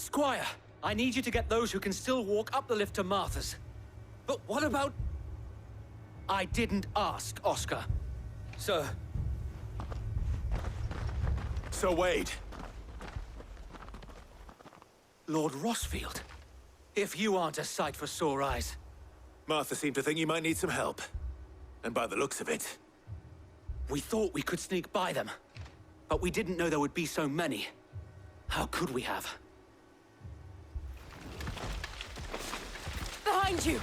Squire, I need you to get those who can still walk up the lift to Martha's. But what about... I didn't ask, Oscar. Sir. So Wade. Lord Rossfield. If you aren't a sight for sore eyes. Martha seemed to think you might need some help. And by the looks of it... We thought we could sneak by them. But we didn't know there would be so many. How could we have? Behind you!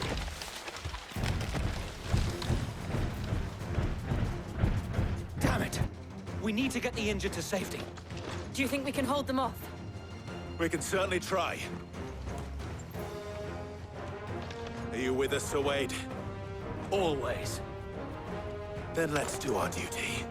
Damn it! We need to get the injured to safety. Do you think we can hold them off? We can certainly try. Are you with us, Sir Wade? Always. Then let's do our duty.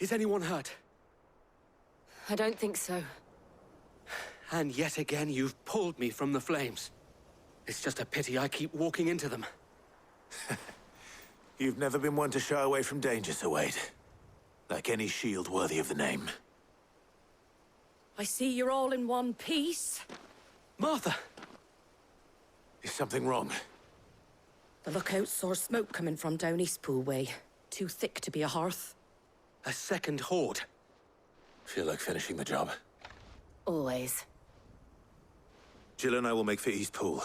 Is anyone hurt? I don't think so. And yet again, you've pulled me from the flames. It's just a pity I keep walking into them. You've never been one to shy away from danger, Sir Wade. Like any shield worthy of the name. I see you're all in one piece. Martha! Is something wrong? The lookout saw smoke coming from down Eastpool way. Too thick to be a hearth. A second horde. Feel like finishing the job. Always. Jill and I will make for Eastpool.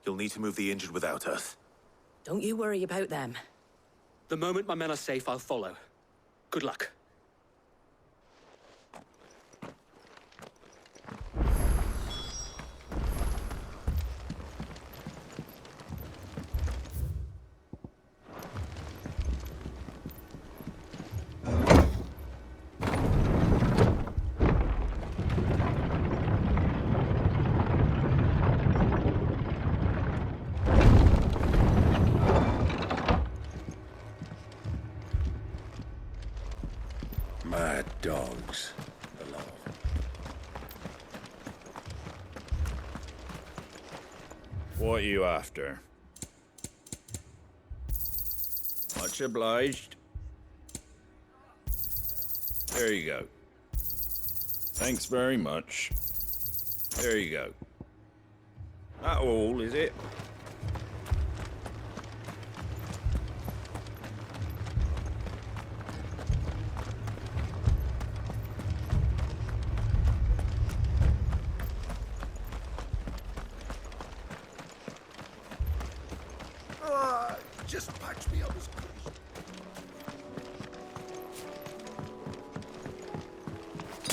You'll need to move the injured without us. Don't you worry about them. The moment my men are safe, I'll follow. Good luck. What are you after? Much obliged. There you go. Thanks very much. There you go. That all, is it? Just patch me up as quick.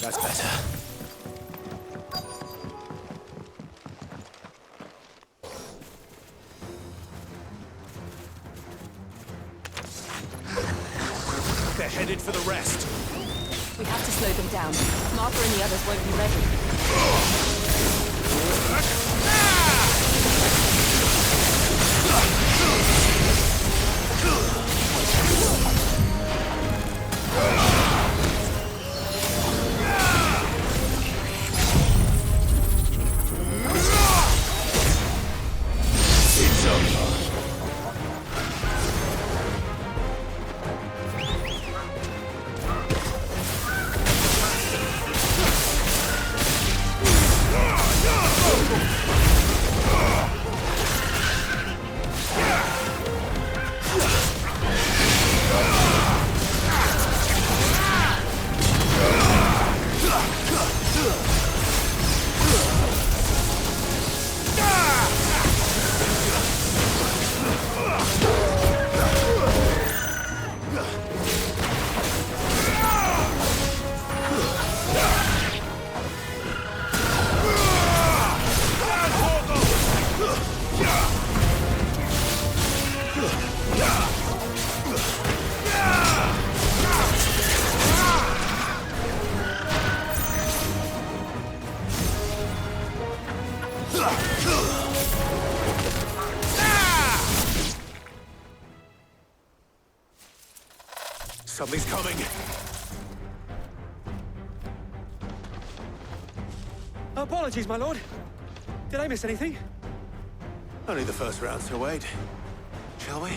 That's better. They're headed for the rest. We have to slow them down. Martha and the others won't be ready. Something's coming. Apologies, my lord. Did I miss anything? Only the first round, so wait. Shall we?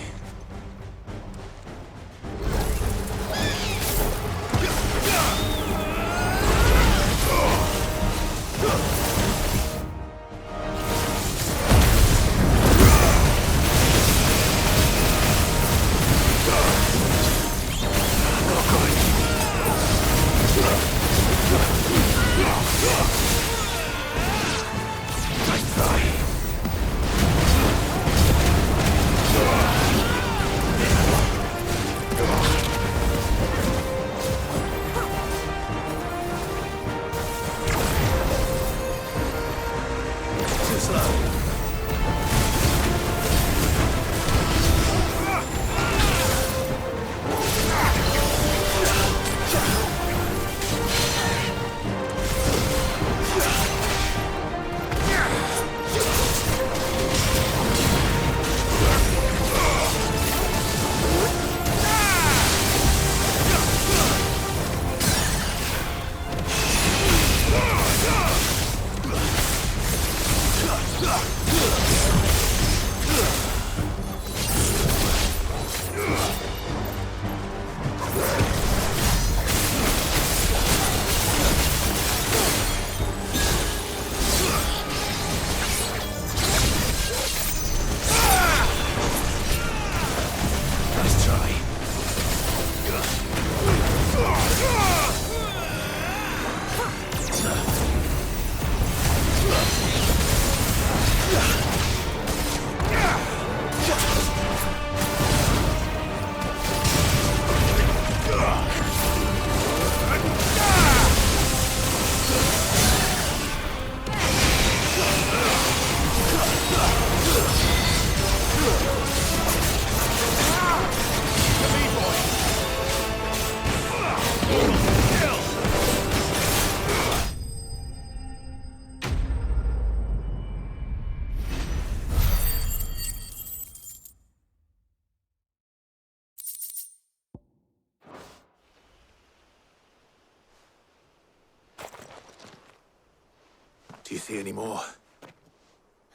Do you see any more?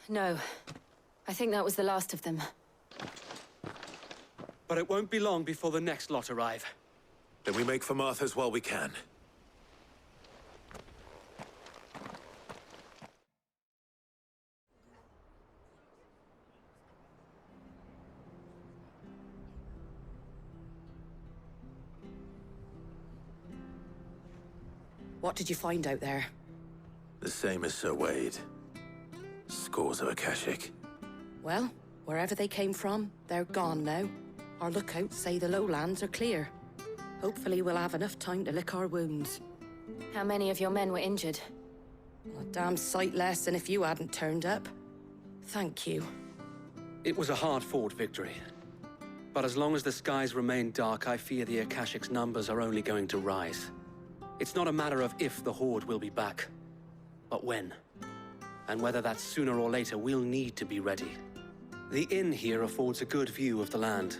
No. I think that was the last of them. But it won't be long before the next lot arrive. Then we make for Martha's while we can. What did you find out there? The same as Sir Wade. Scores of Akashic. Well, wherever they came from, they're gone now. Our lookouts say the lowlands are clear. Hopefully we'll have enough time to lick our wounds. How many of your men were injured? A damn sight less than if you hadn't turned up. Thank you. It was a hard-fought victory. But as long as the skies remain dark, I fear the Akashic's numbers are only going to rise. It's not a matter of if the Horde will be back, but when. And whether that's sooner or later, we'll need to be ready. The inn here affords a good view of the land,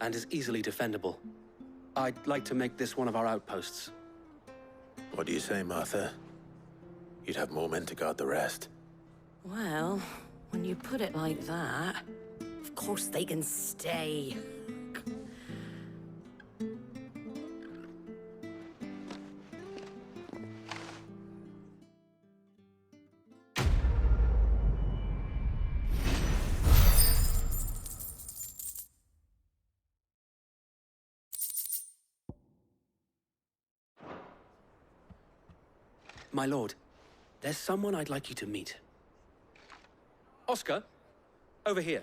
and is easily defendable. I'd like to make this one of our outposts. What do you say, Martha? You'd have more men to guard the rest. Well, when you put it like that, of course they can stay. My lord, there's someone I'd like you to meet. Oscar, over here.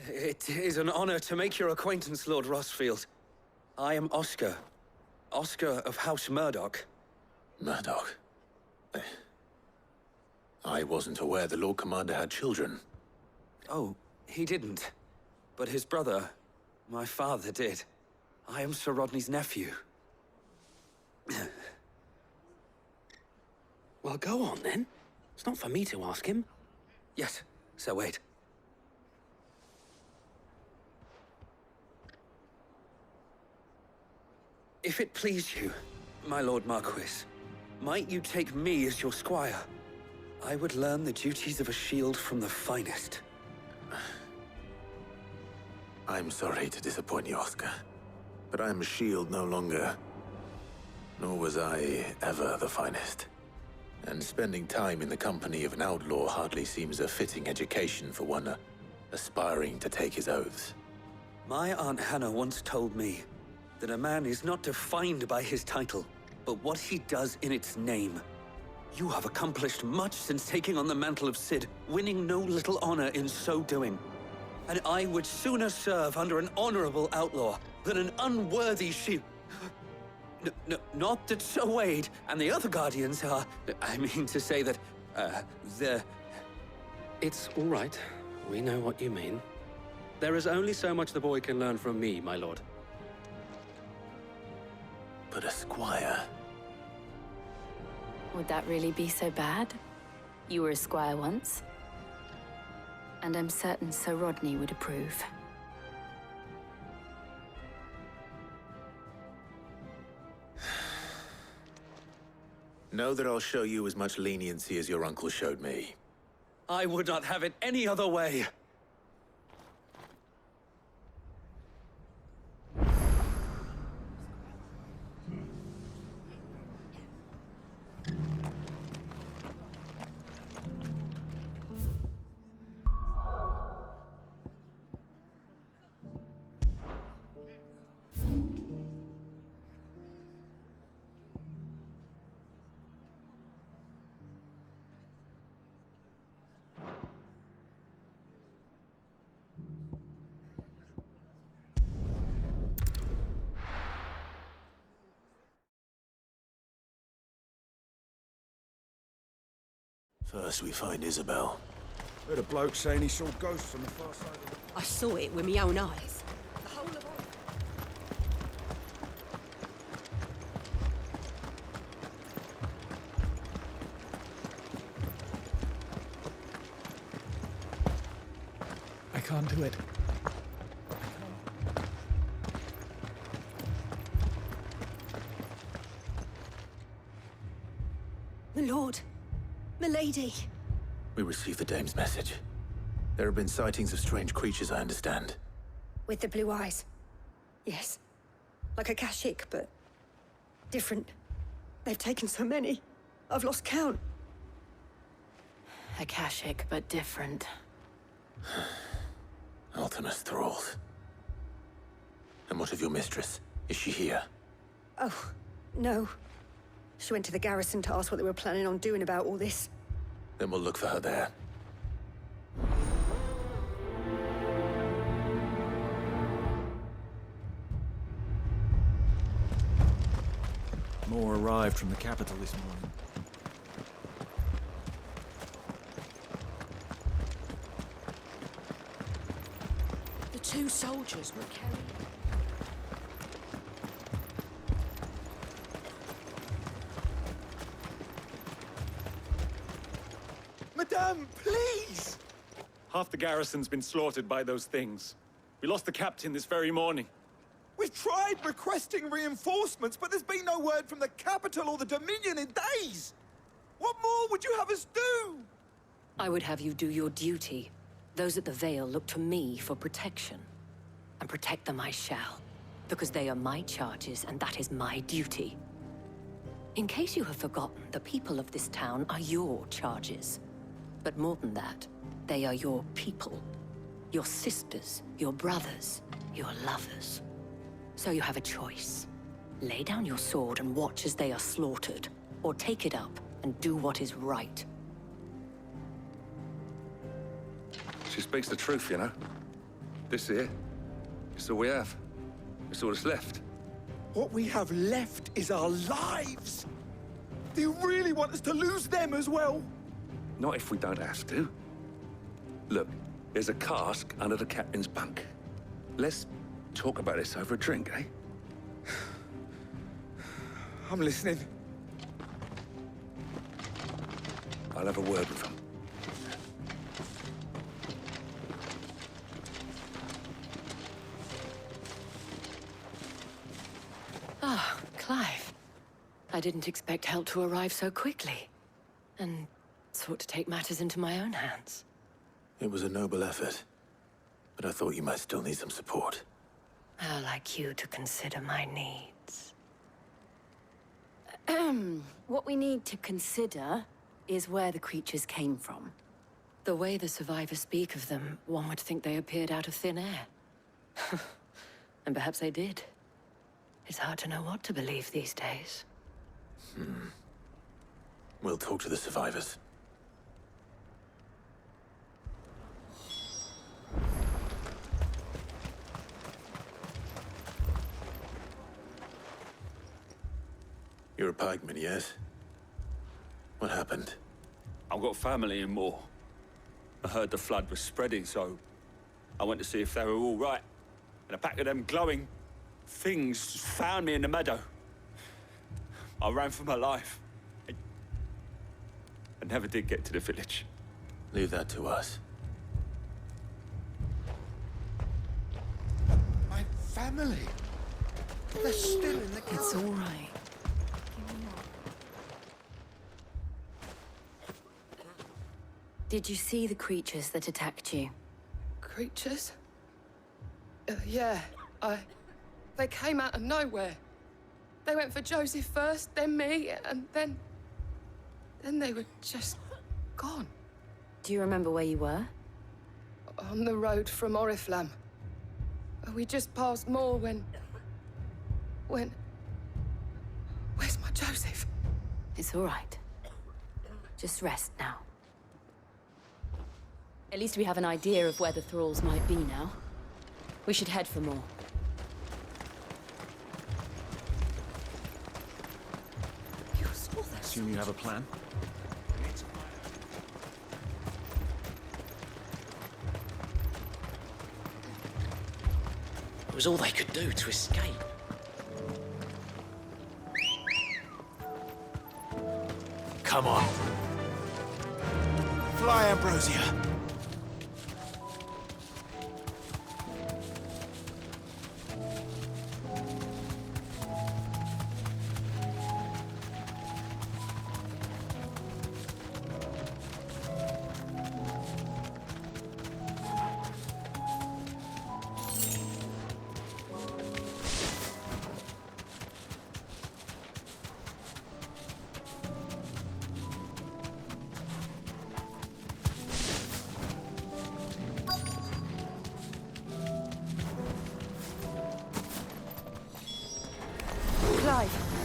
It is an honor to make your acquaintance, Lord Rossfield. I am Oscar. Oscar of House Murdoch. Murdoch. I wasn't aware the Lord Commander had children. Oh, he didn't. But his brother, my father, did. I am Sir Rodney's nephew. Well, go on then. It's not for me to ask him. Yes, Sir Wade. If it please you, my Lord Marquis, might you take me as your squire? I would learn the duties of a shield from the finest. I'm sorry to disappoint you, Oscar. But I'm a shield no longer. Nor was I ever the finest. And spending time in the company of an outlaw hardly seems a fitting education for one aspiring to take his oaths. My Aunt Hannah once told me that a man is not defined by his title, but what he does in its name. You have accomplished much since taking on the mantle of Cid, winning no little honor in so doing. And I would sooner serve under an honorable outlaw than an unworthy shield. Not that Sir Wade and the other Guardians are... I mean to say that, they're... It's all right. We know what you mean. There is only so much the boy can learn from me, my lord. But a squire... Would that really be so bad? You were a squire once. And I'm certain Sir Rodney would approve. Know that I'll show you as much leniency as your uncle showed me. I would not have it any other way. First we find Isabel. Heard a bloke saying he saw ghosts on the far side of the... I saw it with my own eyes. The whole of I can't do it. My lord. Milady. We received the dame's message. There have been sightings of strange creatures, I understand. With the blue eyes. Yes. Like a Kashik, but different. They've taken so many. I've lost count. Akashic, but different. Ultimus thralls. And what of your mistress? Is she here? Oh, no. She went to the garrison to ask what they were planning on doing about all this. Then we'll look for her there. More arrived from the capital this morning. The two soldiers were carrying... Madame, please! Half the garrison's been slaughtered by those things. We lost the captain this very morning. We've tried requesting reinforcements, but there's been no word from the capital or the Dominion in days! What more would you have us do? I would have you do your duty. Those at the Vale look to me for protection. And protect them I shall. Because they are my charges, and that is my duty. In case you have forgotten, the people of this town are your charges. But more than that, they are your people. Your sisters, your brothers, your lovers. So you have a choice. Lay down your sword and watch as they are slaughtered, or take it up and do what is right. She speaks the truth, you know. This here, it's all we have. It's all that's left. What we have left is our lives! Do you really want us to lose them as well? Not if we don't have to. Look, there's a cask under the captain's bunk. Let's talk about this over a drink, eh? I'm listening. I'll have a word with him. Ah, Clive. I didn't expect help to arrive so quickly. And sought to take matters into my own hands. It was a noble effort, but I thought you might still need some support. How like you to consider my needs. What we need to consider is where the creatures came from. The way the survivors speak of them, one would think they appeared out of thin air. And perhaps they did. It's hard to know what to believe these days. We'll talk to the survivors. You're a pikeman, yes? What happened? I've got family in Moor. I heard the flood was spreading, so I went to see if they were all right. And a pack of them glowing things found me in the meadow. I ran for my life. I never did get to the village. Leave that to us. My family! They're still in the It's all right. Did you see the creatures that attacked you? Creatures? Yeah, They came out of nowhere. They went for Joseph first, then me, and then they were just gone. Do you remember where you were? On the road from Oriflamme. We just passed Moor when... Where's my Joseph? It's all right. Just rest now. At least we have an idea of where the thralls might be now. We should head for more. You saw that? Assume you have a plan? It was all they could do to escape. Come on. Fly, Ambrosia.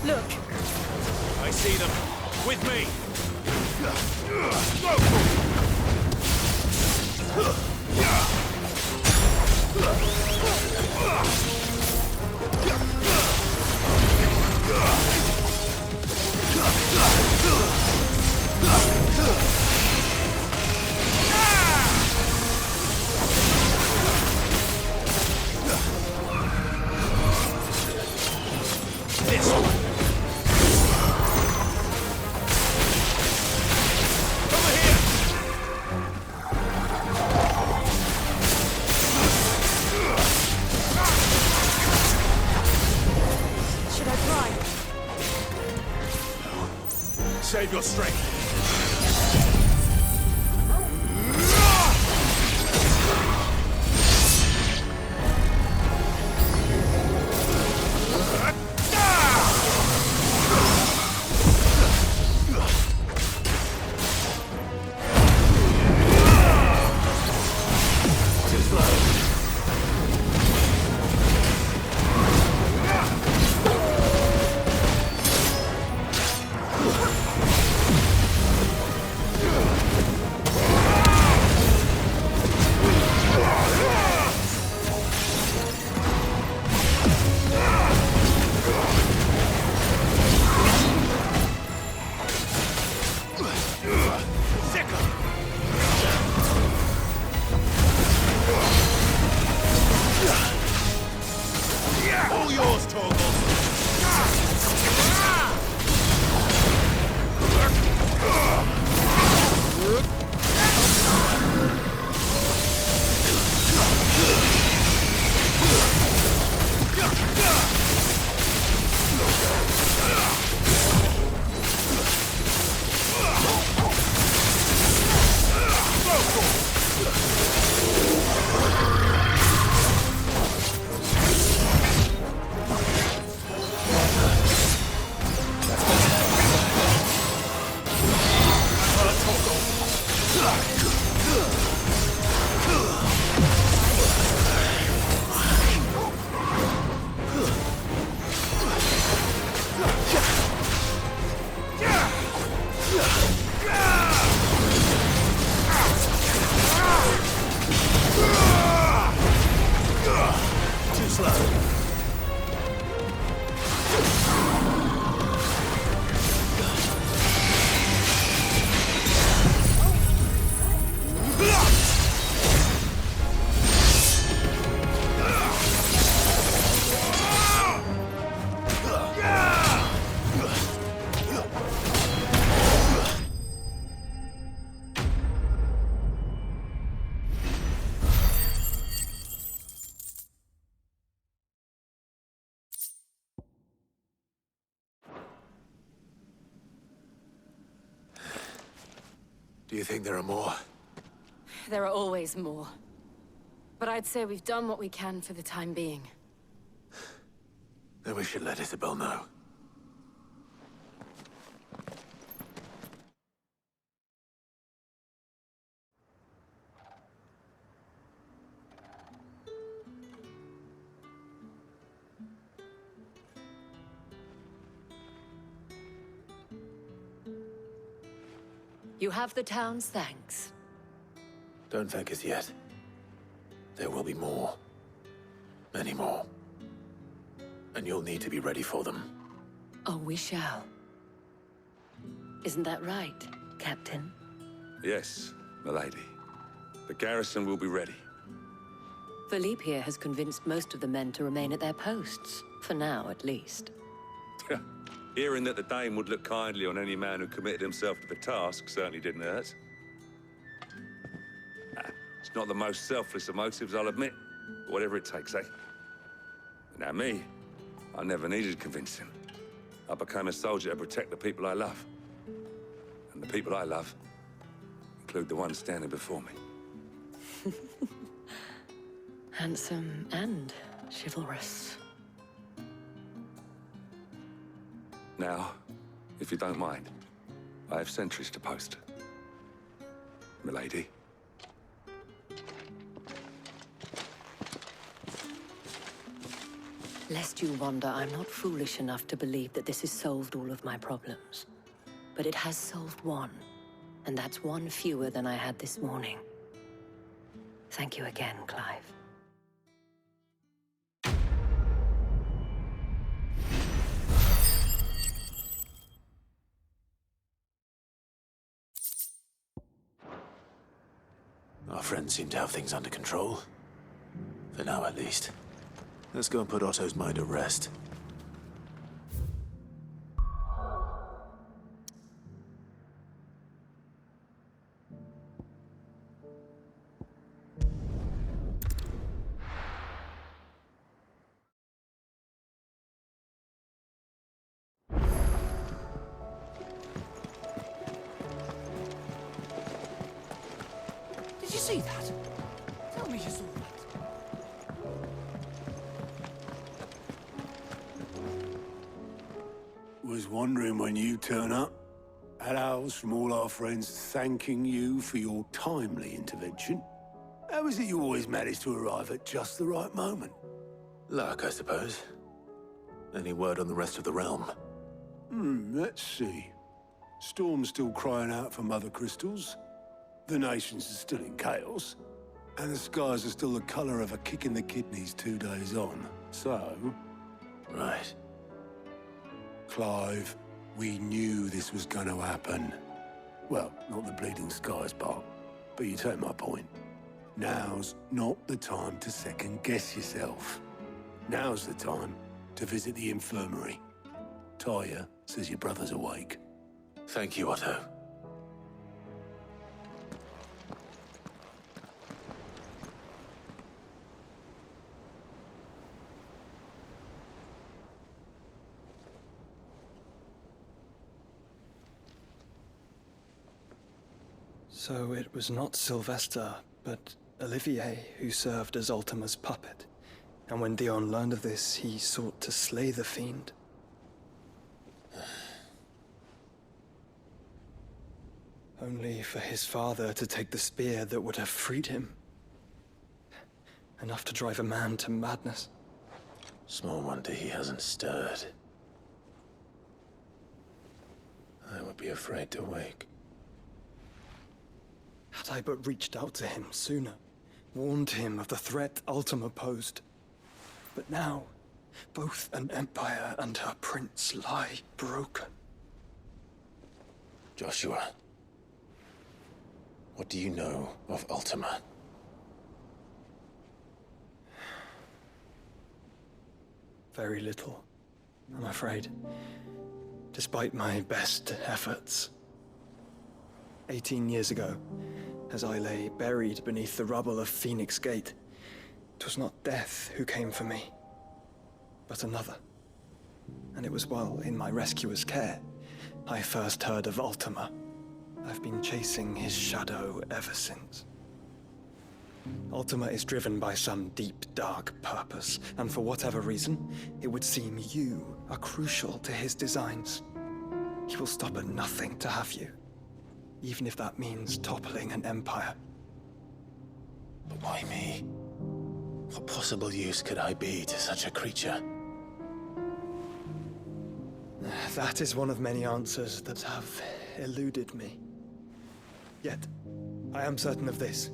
Look. I see them. With me. This one. Over here. Should I try? Save your strength. All yours, Torgal. Too slow. Do you think there are more? There are always more. But I'd say we've done what we can for the time being. Then we should let Isabel know. You have the town's thanks. Don't thank us yet. There will be more. Many more. And you'll need to be ready for them. Oh, we shall. Isn't that right, Captain? Yes, milady. The garrison will be ready. Philippe here has convinced most of the men to remain at their posts. For now, at least. Hearing that the Dane would look kindly on any man who committed himself to the task certainly didn't hurt. It's not the most selfless of motives, I'll admit. But whatever it takes, eh? Now me, I never needed convincing. I became a soldier to protect the people I love. And the people I love include the ones standing before me. Handsome and chivalrous. Now, if you don't mind, I have sentries to post. Milady. Lest you wonder, I'm not foolish enough to believe that this has solved all of my problems. But it has solved one, and that's one fewer than I had this morning. Thank you again, Clive. Our friends seem to have things under control. For now, at least. Let's go and put Otto's mind at rest. Did you see that? Tell me you saw that. Was wondering when you turn up. Had owls from all our friends thanking you for your timely intervention. How is it you always manage to arrive at just the right moment? Luck, I suppose. Any word on the rest of the realm? Let's see. Storm's still crying out for mother crystals. The nations are still in chaos. And the skies are still the color of a kick in the kidneys 2 days on. So... Right. Clive, we knew this was going to happen. Well, not the bleeding skies part, but you take my point. Now's not the time to second-guess yourself. Now's the time to visit the infirmary. Talia says your brother's awake. Thank you, Otto. So it was not Sylvester, but Olivier who served as Ultima's puppet. And when Dion learned of this, he sought to slay the fiend. Only for his father to take the spear that would have freed him. Enough to drive a man to madness. Small wonder he hasn't stirred. I would be afraid to wake. Had I but reached out to him sooner, warned him of the threat Ultima posed. But now, both an empire and her prince lie broken. Joshua, what do you know of Ultima? Very little, I'm afraid. Despite my best efforts. 18 years ago, as I lay buried beneath the rubble of Phoenix Gate, it was not death who came for me, but another. And it was while in my rescuer's care, I first heard of Ultima. I've been chasing his shadow ever since. Ultima is driven by some deep, dark purpose, and for whatever reason, it would seem you are crucial to his designs. He will stop at nothing to have you, even if that means toppling an empire. But why me? What possible use could I be to such a creature? That is one of many answers that have eluded me. Yet, I am certain of this.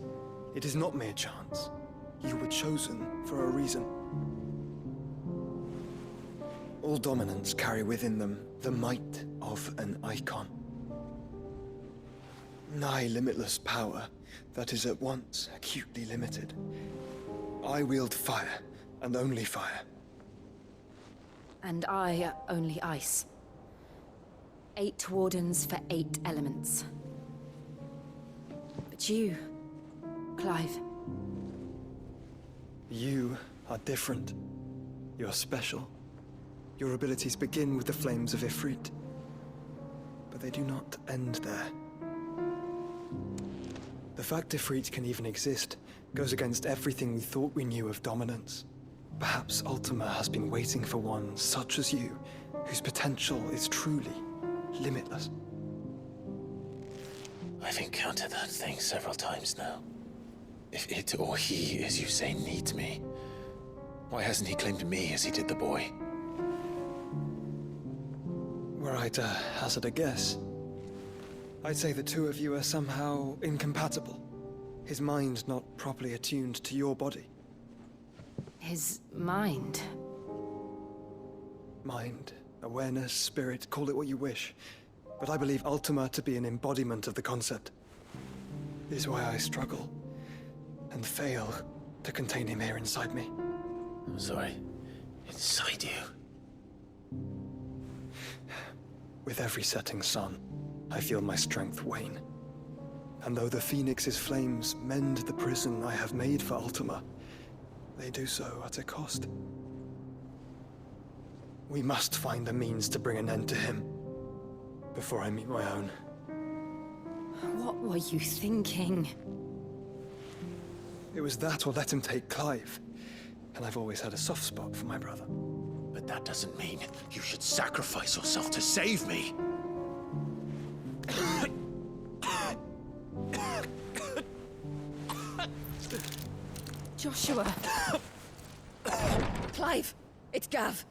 It is not mere chance. You were chosen for a reason. All dominants carry within them the might of an icon. Nigh limitless power that is at once acutely limited. I wield fire, and only fire. And I only ice. 8 wardens for 8 elements. But you, Clive. You are different. You're special. Your abilities begin with the flames of Ifrit. But they do not end there. The fact Ifrit can even exist goes against everything we thought we knew of dominance. Perhaps Ultima has been waiting for one such as you, whose potential is truly limitless. I've encountered that thing several times now. If it or he, as you say, needs me, Why hasn't he claimed me as he did the boy? Were I to hazard a guess, I'd say the two of you are somehow incompatible. His mind not properly attuned to your body. His mind? Mind, awareness, spirit, call it what you wish. But I believe Ultima to be an embodiment of the concept. This is why I struggle and fail to contain him here inside me. I'm sorry. Inside you? With every setting sun, I feel my strength wane. And though the Phoenix's flames mend the prison I have made for Ultima, they do so at a cost. We must find a means to bring an end to him before I meet my own. What were you thinking? It was that or let him take Clive. And I've always had a soft spot for my brother. But that doesn't mean you should sacrifice yourself to save me. Joshua! Clive! It's Gav!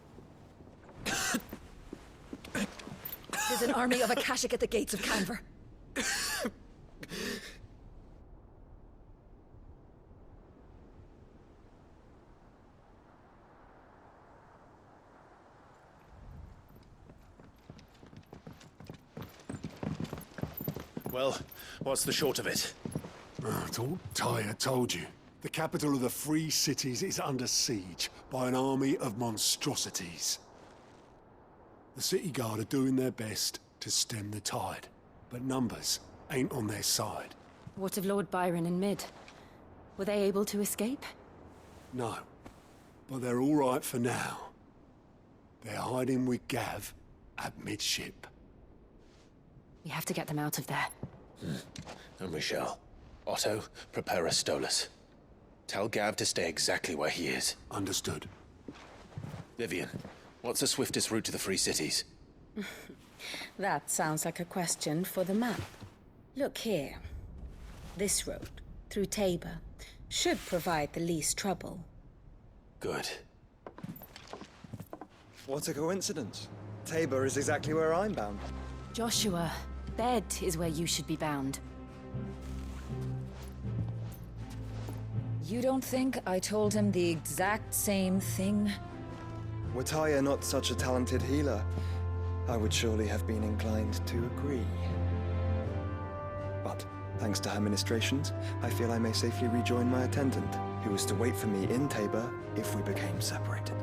There's an army of Akashic at the gates of Canver. Well, what's the short of it? I thought Tyre told you. The capital of the Free Cities is under siege by an army of monstrosities. The city guard are doing their best to stem the tide, but numbers ain't on their side. What of Lord Byron and Mid? Were they able to escape? No, but they're all right for now. They're hiding with Gav at midship. We have to get them out of there. And we shall. Otto, prepare a Stolas. Tell Gav to stay exactly where he is. Understood. Vivian, what's the swiftest route to the Free Cities? That sounds like a question for the map. Look here. This road, through Tabor, should provide the least trouble. Good. What a coincidence. Tabor is exactly where I'm bound. Joshua, bed is where you should be bound. You don't think I told him the exact same thing? Were Tyre not such a talented healer, I would surely have been inclined to agree. But, thanks to her ministrations, I feel I may safely rejoin my attendant, who was to wait for me in Tabor if we became separated.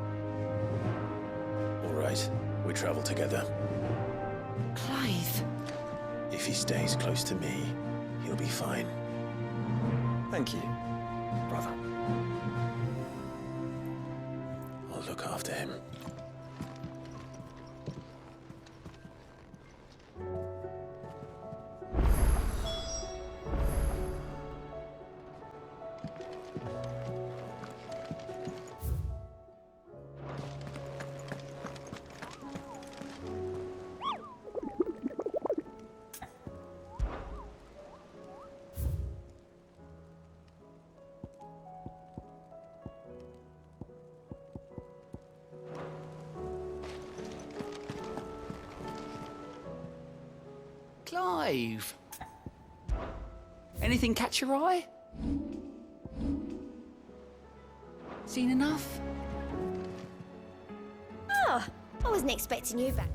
All right, we travel together. Clive! If he stays close to me, he'll be fine. Thank you, brother. I'll look after him. Clive! Anything catch your eye? Seen enough? Oh, I wasn't expecting you back.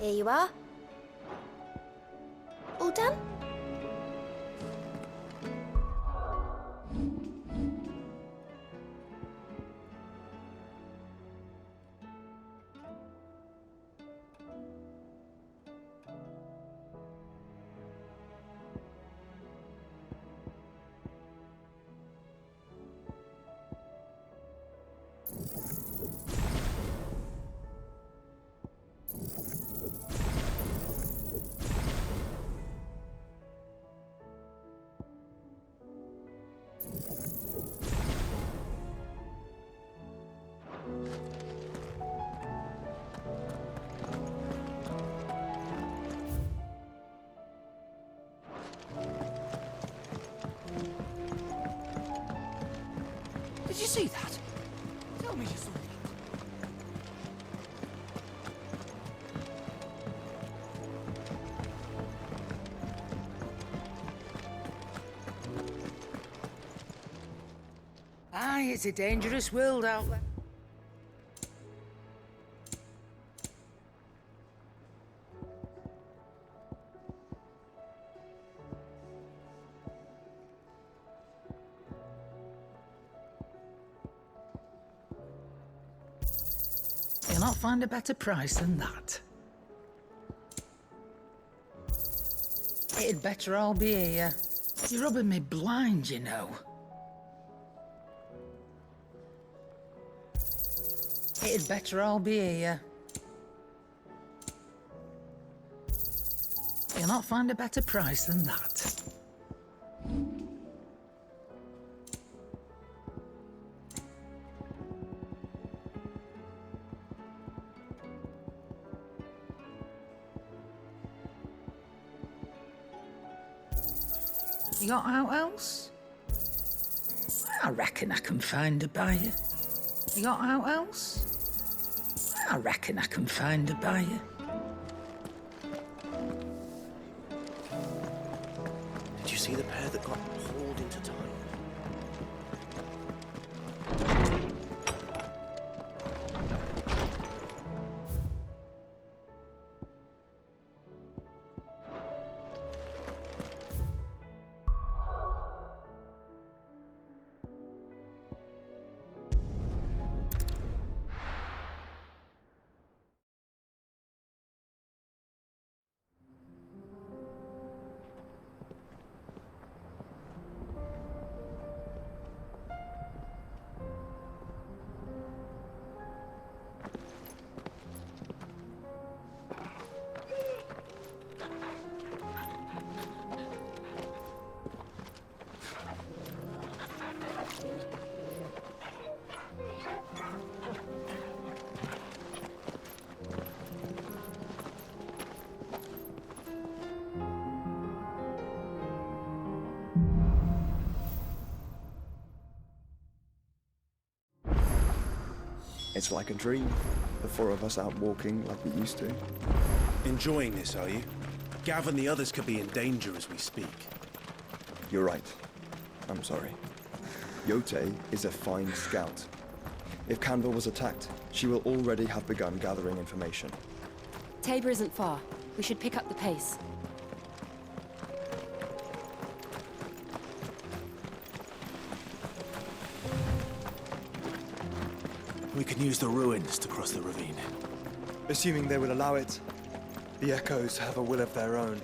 Here you are. All done? me you saw that. Aye, it's a dangerous world out there. You'll not find a better price than that. It'd better all be here. You're rubbing me blind, you know. It'd better all be here. You'll not find a better price than that. You got out else? I reckon I can find a buyer. You got out else? I reckon I can find a buyer. Did you see the pair that got hauled into time? It's like a dream. The four of us out walking like we used to. Enjoying this, are you? Gav and the others could be in danger as we speak. You're right. I'm sorry. Yote is a fine scout. If Canville was attacked, she will already have begun gathering information. Tabor isn't far. We should pick up the pace. We can use the ruins to cross the ravine. Assuming they will allow it, the Echoes have a will of their own.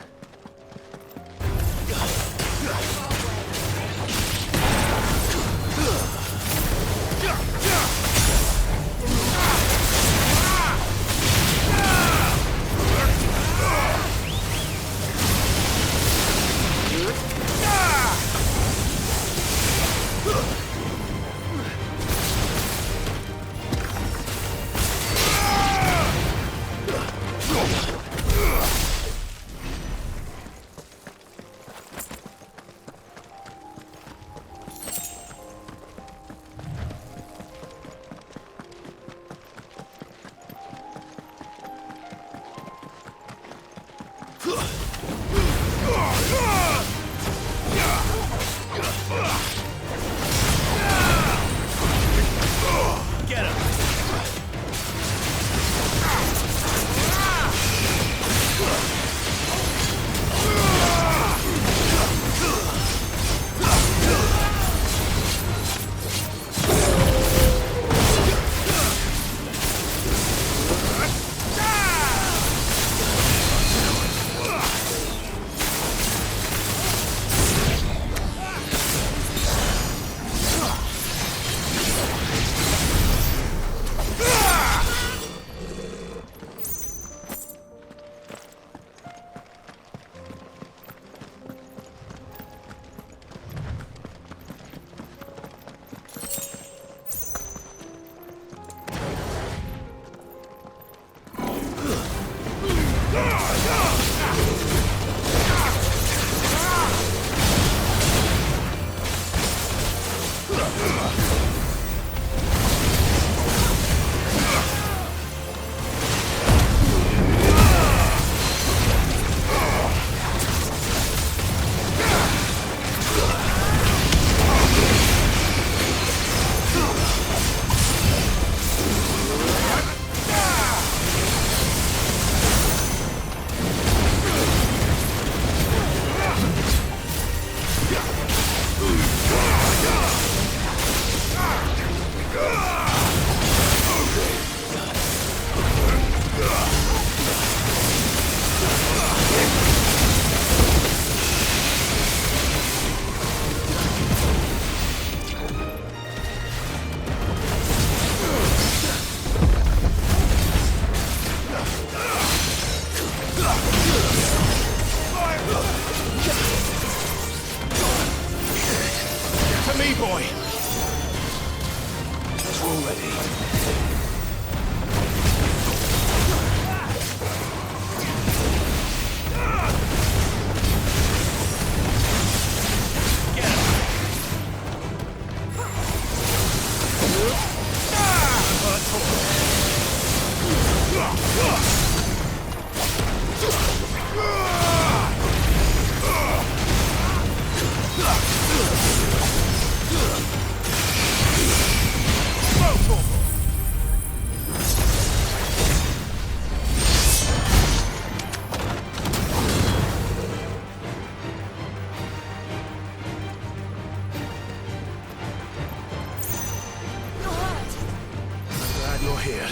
here.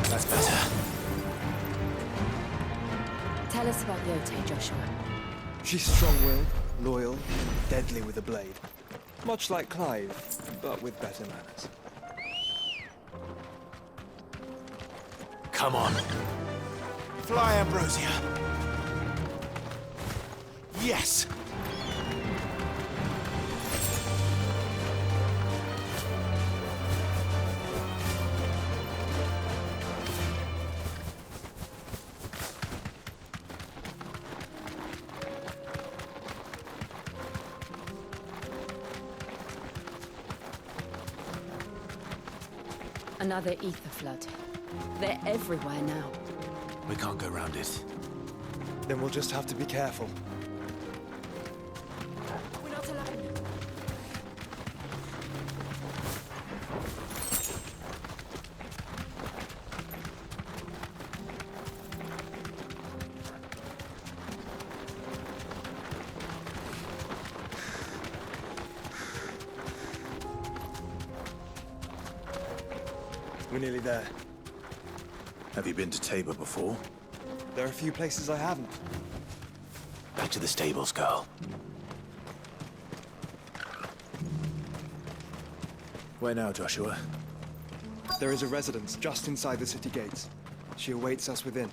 That's better. Tell us about Yote, Joshua. She's strong-willed, loyal, deadly with a blade. Much like Clive, but with better manners. Come on. Fly, Ambrosia. Yes! Another ether flood. They're everywhere now. We can't go round it. Then we'll just have to be careful. We're not alone. We're nearly there. Have you been to Tabor before? There are a few places I haven't. Back to the stables, girl. Where now, Joshua? There is a residence just inside the city gates. She awaits us within.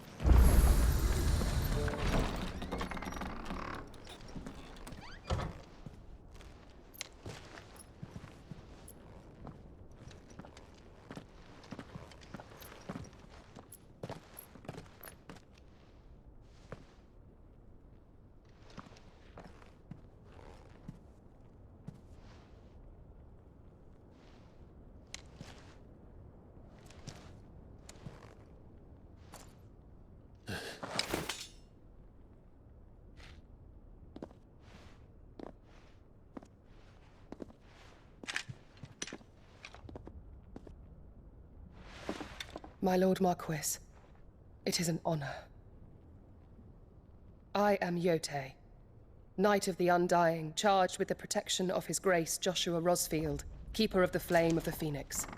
My Lord Marquis, it is an honor. I am Yote, Knight of the Undying, charged with the protection of His Grace Joshua Rosfield, Keeper of the Flame of the Phoenix.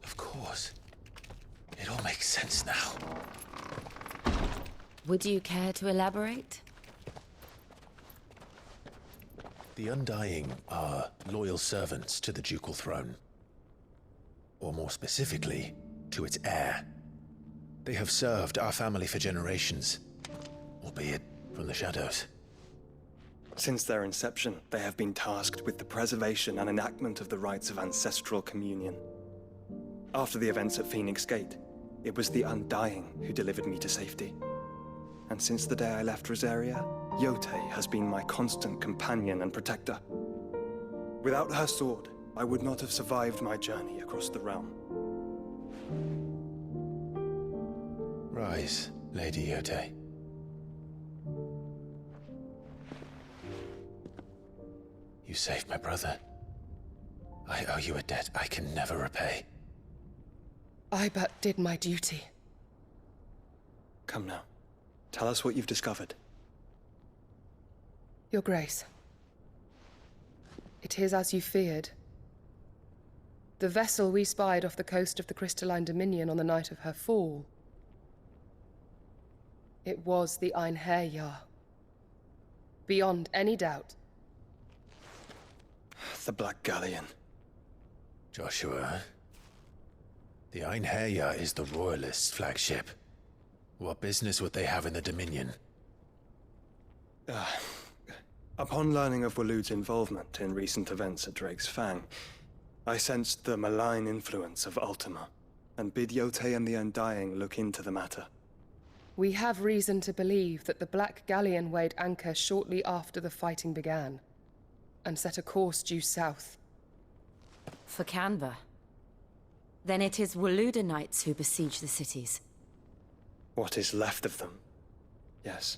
Of course. It all makes sense now. Would you care to elaborate? The Undying are loyal servants to the ducal throne. Or more specifically, to its heir. They have served our family for generations, albeit from the shadows. Since their inception, they have been tasked with the preservation and enactment of the rites of ancestral communion. After the events at Phoenix Gate, it was the Undying who delivered me to safety. And since the day I left Rosaria, Yote has been my constant companion and protector. Without her sword, I would not have survived my journey across the realm. Rise, Lady Yote. You saved my brother. I owe you a debt I can never repay. I but did my duty. Come now. Tell us what you've discovered. Your Grace. It is as you feared. The vessel we spied off the coast of the Crystalline Dominion on the night of her fall. It was the Einherjar. Beyond any doubt. The Black Galleon. Joshua, the Einherjar is the Royalists' flagship. What business would they have in the Dominion? Upon learning of Waloed's involvement in recent events at Drake's Fang, I sensed the malign influence of Ultima, and bid Yote and the Undying look into the matter. We have reason to believe that the Black Galleon weighed anchor shortly after the fighting began, and set a course due south. For Canva. Then it is Waloed Knights who besiege the cities. What is left of them, yes.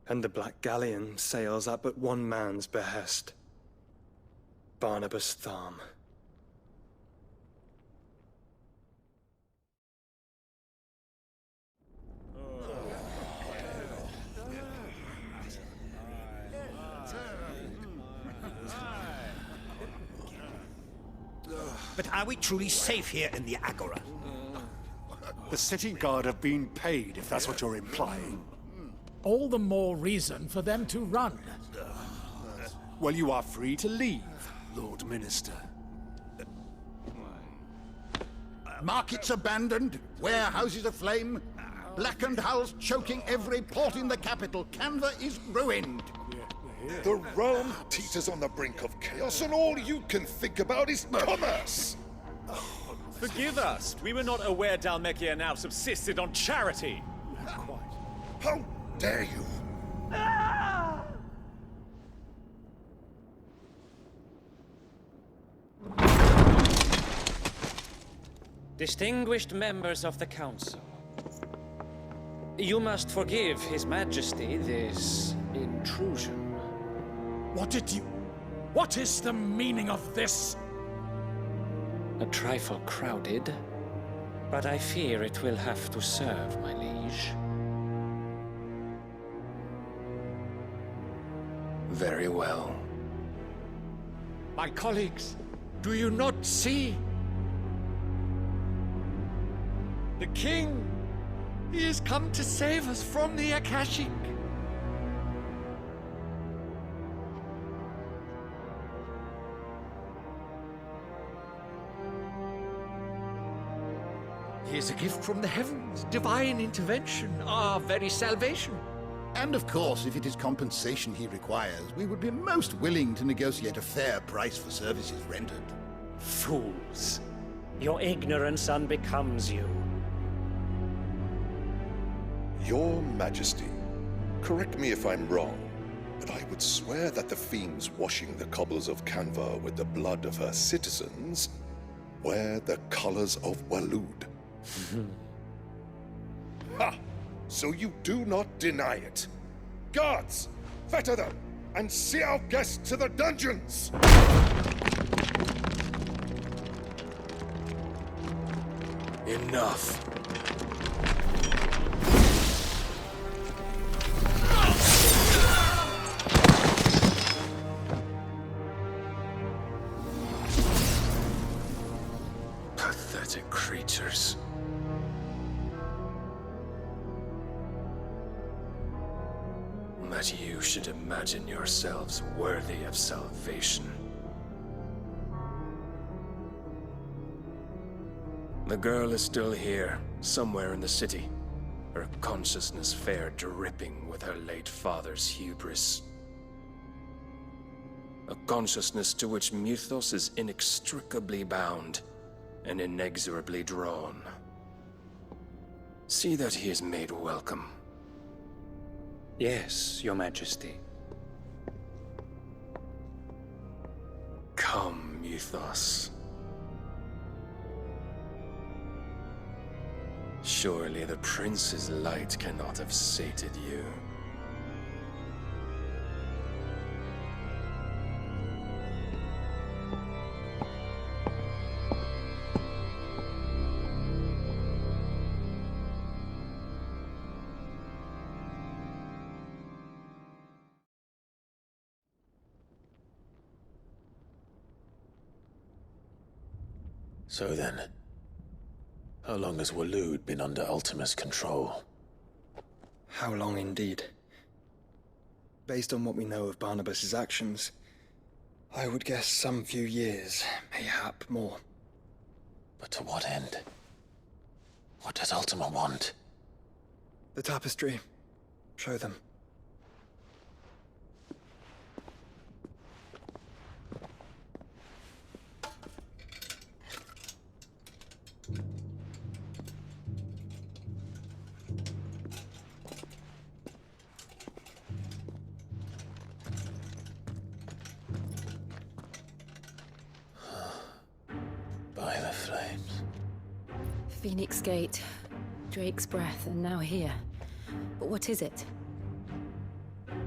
And the Black Galleon sails at but one man's behest. Barnabas Tharm. But are we truly safe here in the Agora? The city guard have been paid, if that's what you're implying. All the more reason for them to run. Well, you are free to leave, Lord Minister. Markets abandoned, warehouses aflame, blackened hulls choking every port in the capital. Canva is ruined. The realm teeters on the brink of chaos, and all you can think about is commerce! Forgive us. We were not aware Dhalmekia now subsisted on charity. How dare you! Distinguished members of the Council, you must forgive His Majesty this intrusion. What is the meaning of this? A trifle crowded, but I fear it will have to serve, my liege. Very well. My colleagues, do you not see? The king! He has come to save us from the Akashic! He is a gift from the heavens, divine intervention, our very salvation. And of course, if it is compensation he requires, we would be most willing to negotiate a fair price for services rendered. Fools! Your ignorance unbecomes you. Your Majesty, correct me if I'm wrong, but I would swear that the fiends washing the cobbles of Canva with the blood of her citizens wear the colors of Waloed. Ha! So you do not deny it. Guards, fetter them, and see our guests to the dungeons! Enough. Pathetic creatures. That you should imagine yourselves worthy of salvation. The girl is still here, somewhere in the city. Her consciousness fair dripping with her late father's hubris. A consciousness to which Mythos is inextricably bound and inexorably drawn. See that he is made welcome. Yes, Your Majesty. Come, Mythos. Surely the prince's light cannot have sated you. So then, how long has Waloed been under Ultima's control? How long indeed? Based on what we know of Barnabas's actions, I would guess some few years, mayhap more. But to what end? What does Ultima want? The tapestry. Show them. By the flames. Phoenix Gate, Drake's Breath, and now here. But what is it?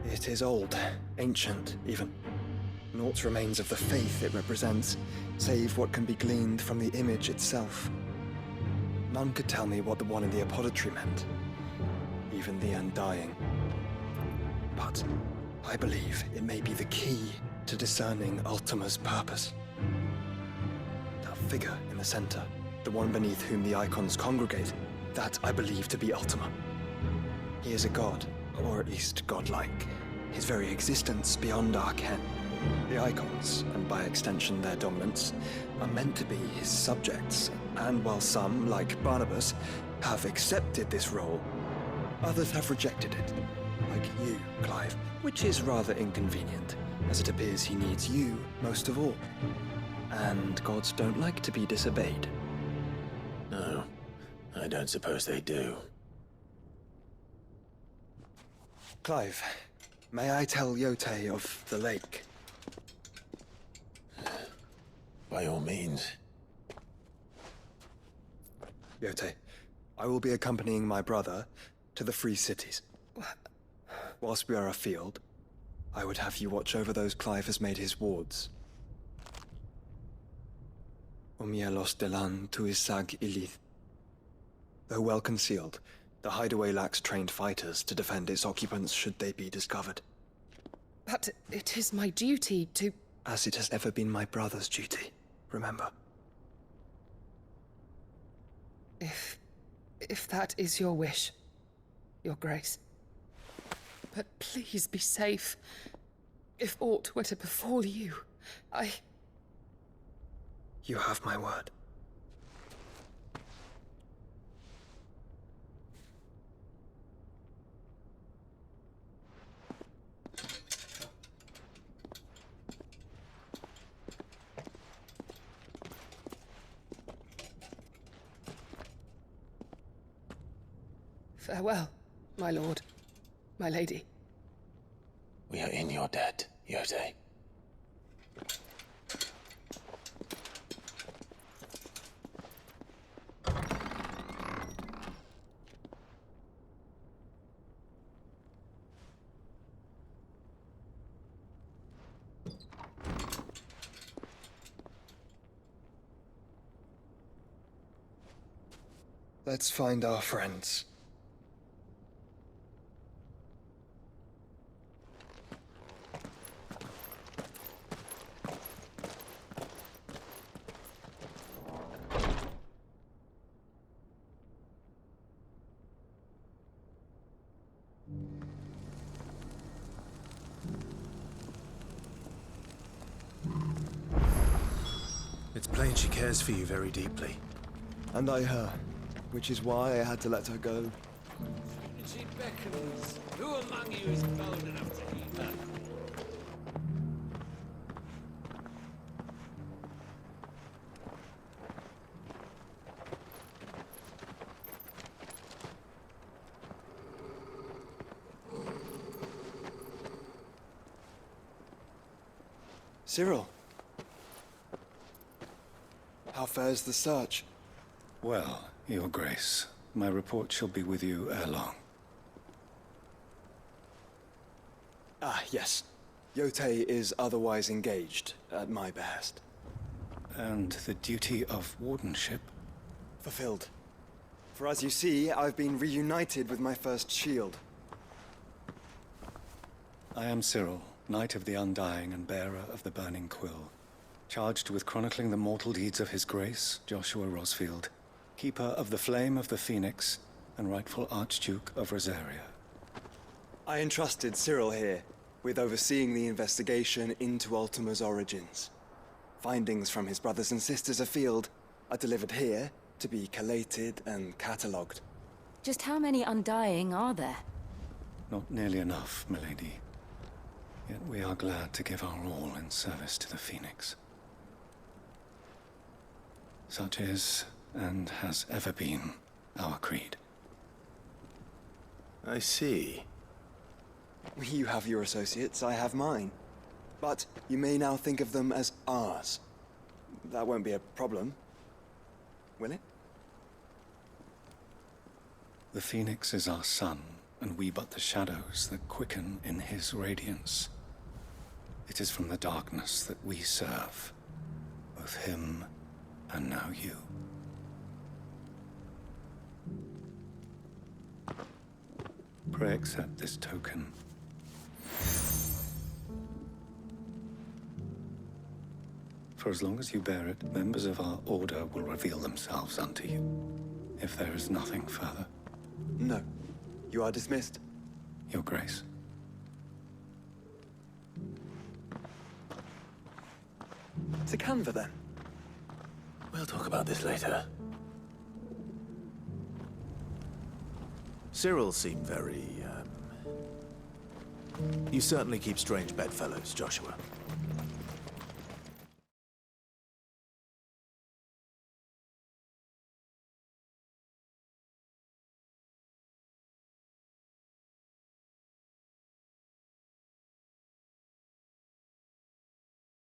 It is old, ancient, even. Naught remains of the faith it represents, save what can be gleaned from the image itself. None could tell me what the one in the apothecary meant, even the Undying. But I believe it may be the key to discerning Ultima's purpose. That figure in the center, the one beneath whom the icons congregate, that I believe to be Ultima. He is a god, or at least godlike, his very existence beyond our ken. The icons, and by extension their dominants, are meant to be his subjects, and while some, like Barnabas, have accepted this role, others have rejected it, like you, Clive, which is rather inconvenient, as it appears he needs you most of all. And gods don't like to be disobeyed. No, I don't suppose they do. Clive, may I tell Yotei of the lake? By all means. Yotei, I will be accompanying my brother to the Free Cities. Whilst we are afield, I would have you watch over those Clive has made his wards. Omielos delan tuisag ilith. Though well concealed, the hideaway lacks trained fighters to defend its occupants should they be discovered. But it is my duty to... As it has ever been my brother's duty, remember. If that is your wish, Your Grace. But please be safe. If aught were to befall you, You have my word. Farewell, my lord, my lady. We are in your debt, Yotei. Let's find our friends. It's plain she cares for you very deeply. And I her, which is why I had to let her go. And she beckons. Who among you is bold enough to heed her? Cyril. How fares the search? Well, Your Grace, my report shall be with you ere long. Ah, yes. Yotei is otherwise engaged, at my behest. And the duty of wardenship? Fulfilled. For as you see, I've been reunited with my first shield. I am Cyril, Knight of the Undying and bearer of the Burning Quill, charged with chronicling the mortal deeds of His Grace, Joshua Rosfield, Keeper of the Flame of the Phoenix, and rightful Archduke of Rosaria. I entrusted Cyril here with overseeing the investigation into Ultima's origins. Findings from his brothers and sisters afield are delivered here to be collated and catalogued. Just how many Undying are there? Not nearly enough, milady. Yet we are glad to give our all in service to the Phoenix. Such is, and has ever been, our creed. I see. You have your associates, I have mine. But you may now think of them as ours. That won't be a problem, will it? The Phoenix is our sun, and we but the shadows that quicken in his radiance. It is from the darkness that we serve, both him and now you. Pray accept this token. For as long as you bear it, members of our order will reveal themselves unto you. If there is nothing further. No. You are dismissed. Your Grace. To Canva, then. We'll talk about this later. Cyril seemed very, You certainly keep strange bedfellows, Joshua.